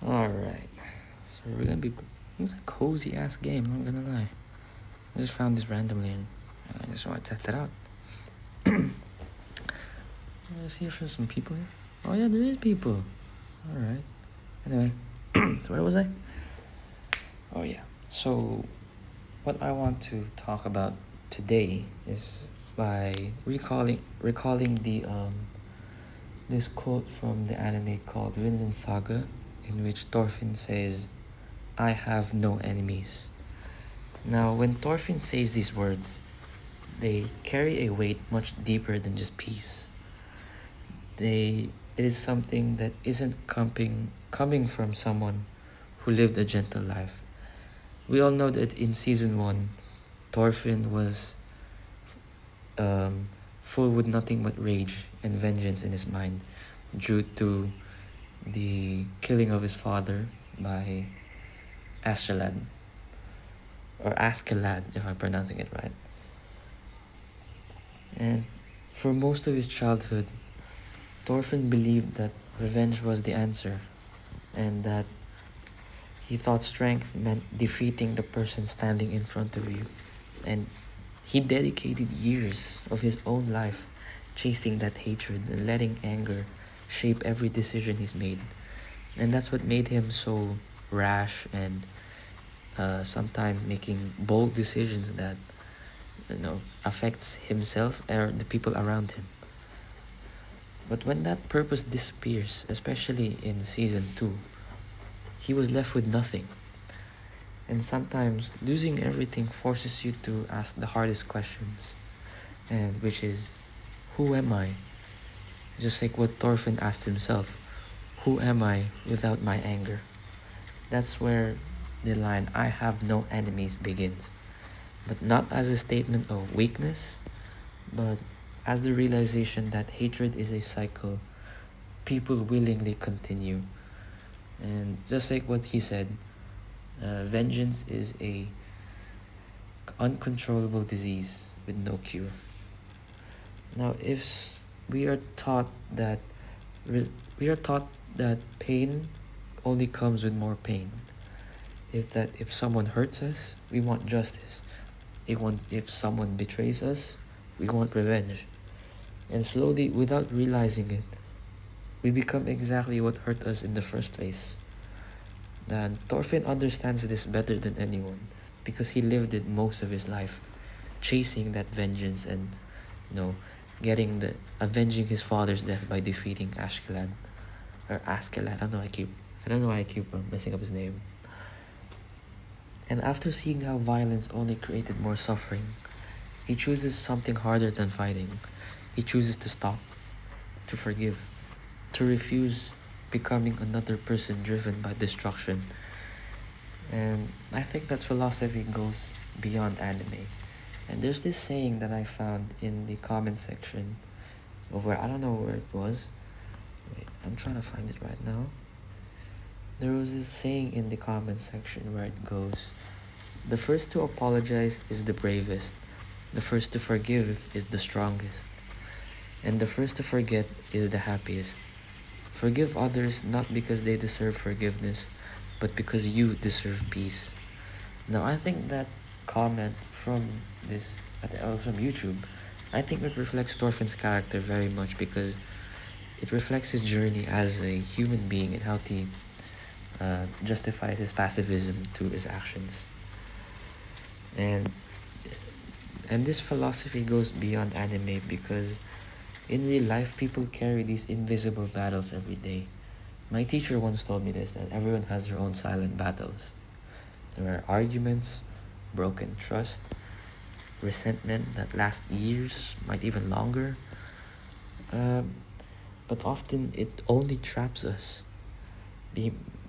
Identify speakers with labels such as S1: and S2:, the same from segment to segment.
S1: Alright. So we're gonna be. It's a cozy ass game, I'm not gonna lie. I just found this randomly and I just want to test it out. Let's see if there's some people here. Oh, yeah, there is people. Alright. Anyway, so where was I? Oh, yeah. So, what I want to talk about today is by recalling the this quote from the anime called Vinland Saga, in which Thorfinn says, "I have no enemies." Now, when Thorfinn says these words, they carry a weight much deeper than just peace. It is something that isn't coming from someone who lived a gentle life. We all know that in season one, Thorfinn was um, full with nothing but rage and vengeance in his mind due to the killing of his father by Askeladd, or Askeladd if I'm pronouncing it right. And for most of his childhood, Thorfinn believed that revenge was the answer, and that he thought strength meant defeating the person standing in front of you. And he dedicated years of his own life chasing that hatred and letting anger shape every decision he's made. And that's what made him so rash and sometimes making bold decisions that affects himself or the people around him. But when that purpose disappears, especially in season 2, he was left with nothing. And sometimes losing everything forces you to ask the hardest questions, and which is, who am I? Just like what Thorfinn asked himself, who am I without my anger? That's where the line, "I have no enemies," begins. But not as a statement of weakness, but as the realization that hatred is a cycle people willingly continue. And just like what he said, vengeance is a uncontrollable disease with no cure. Now, if we are taught that we are taught that pain only comes with more pain. If someone hurts us, we want justice. If someone betrays us, we want revenge. And slowly, without realizing it, we become exactly what hurt us in the first place. And Thorfinn understands this better than anyone because he lived it most of his life, chasing that vengeance and, you know, avenging his father's death by defeating Ashkelad or Askeladd. I don't know why I keep messing up his name. And after seeing how violence only created more suffering, he chooses something harder than fighting. He chooses to stop, to forgive, to refuse becoming another person driven by destruction. And I think that philosophy goes beyond anime. And there's this saying that I found in the comment section of where I don't know where it was. Wait, I'm trying to find it right now. There was this saying in the comment section where it goes, "The first to apologize is the bravest. The first to forgive is the strongest. And the first to forget is the happiest. Forgive others not because they deserve forgiveness, but because you deserve peace." Now, I think that comment from from YouTube, I think it reflects Thorfinn's character very much because it reflects his journey as a human being and how he justifies his pacifism to his actions. And this philosophy goes beyond anime because in real life, people carry these invisible battles every day. My teacher once told me this, that everyone has their own silent battles. There are arguments, broken trust, resentment that last years, might even longer. But often it only traps us.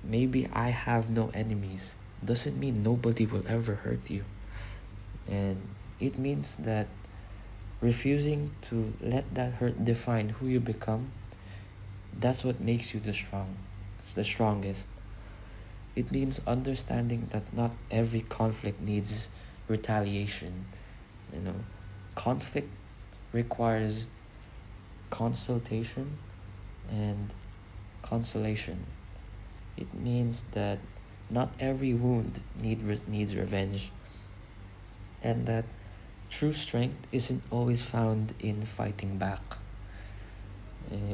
S1: Maybe I have no enemies doesn't mean nobody will ever hurt you. And it means that refusing to let that hurt define who you become, that's what makes you the strongest. It means understanding that not every conflict needs retaliation. You know, conflict requires consultation and consolation. It means that not every wound needs revenge, and that true strength isn't always found in fighting back.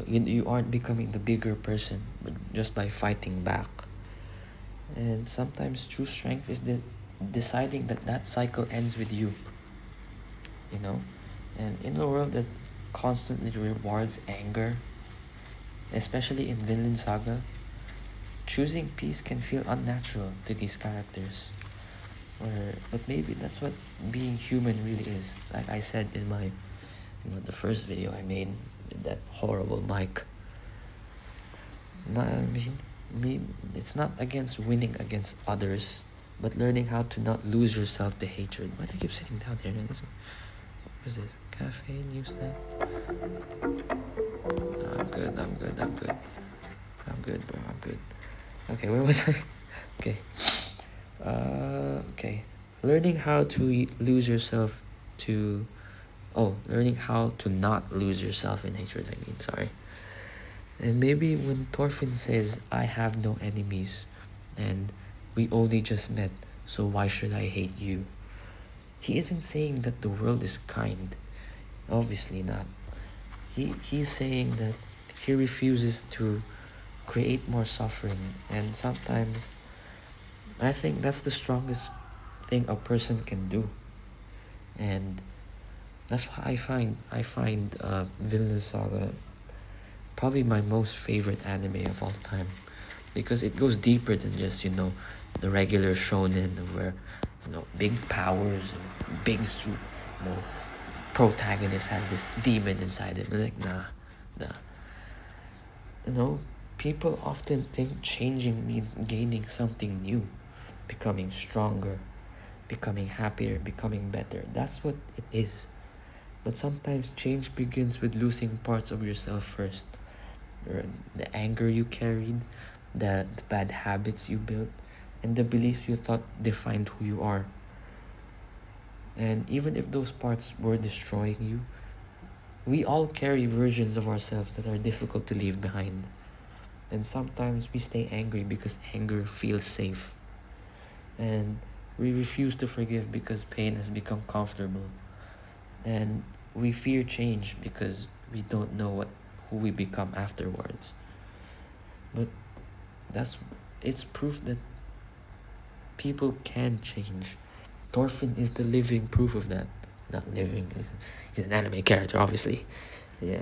S1: You aren't becoming the bigger person but just by fighting back. And sometimes true strength is deciding that that cycle ends with you, you know? And in a world that constantly rewards anger, especially in Vinland Saga, choosing peace can feel unnatural to these characters. But maybe that's what being human really is. Like I said in the first video I made with that horrible mic. No, it's not against winning against others, but learning how to not lose yourself to hatred. Why do I keep sitting down here? What is this? Cafe, new snack? No, I'm good, I'm good, I'm good. I'm good, bro, I'm good. Okay, where was I? Okay. Okay. Learning how to lose yourself to... Oh, learning how to not lose yourself in hatred, I mean, sorry. And maybe when Thorfinn says, I have no enemies, and we only just met, so why should I hate you? He isn't saying that the world is kind. Obviously not. He's saying that he refuses to create more suffering, and sometimes I think that's the strongest thing a person can do. And that's why I find Vinland Saga probably my most favorite anime of all time, because it goes deeper than just the regular shonen where big powers and big suit, protagonist has this demon inside him. It's like nah. You know, people often think changing means gaining something new, becoming stronger, becoming happier, becoming better. That's what it is. But sometimes change begins with losing parts of yourself first. The anger you carried, the bad habits you built, and the beliefs you thought defined who you are. And even if those parts were destroying you, we all carry versions of ourselves that are difficult to leave behind. And sometimes we stay angry because anger feels safe. And we refuse to forgive because pain has become comfortable. And we fear change because we don't know who we become afterwards. But it's proof that people can change. Thorfinn is the living proof of that. Not living, he's an anime character, obviously. Yeah.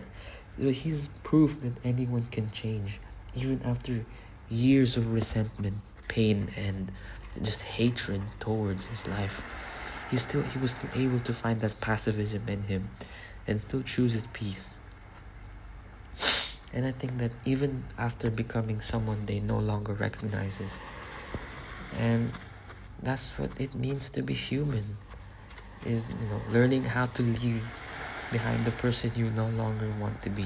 S1: But he's proof that anyone can change, even after years of resentment, pain, and just hatred towards his life. He was still able to find that pacifism in him and still chooses peace. And I think that even after becoming someone they no longer recognizes, and that's what it means to be human, is learning how to leave behind the person you no longer want to be.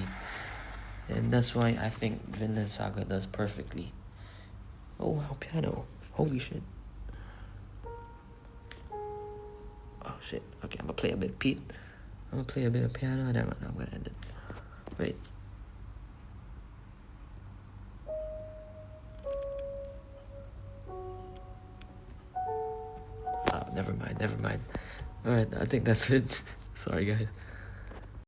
S1: And that's why I think Vinland Saga does perfectly. Oh wow, piano. Holy shit. Oh shit. Okay, I'm gonna play a bit Pete. I'm gonna play a bit of piano and I'm gonna end it. Wait. Oh, never mind. Alright, I think that's it. Sorry guys.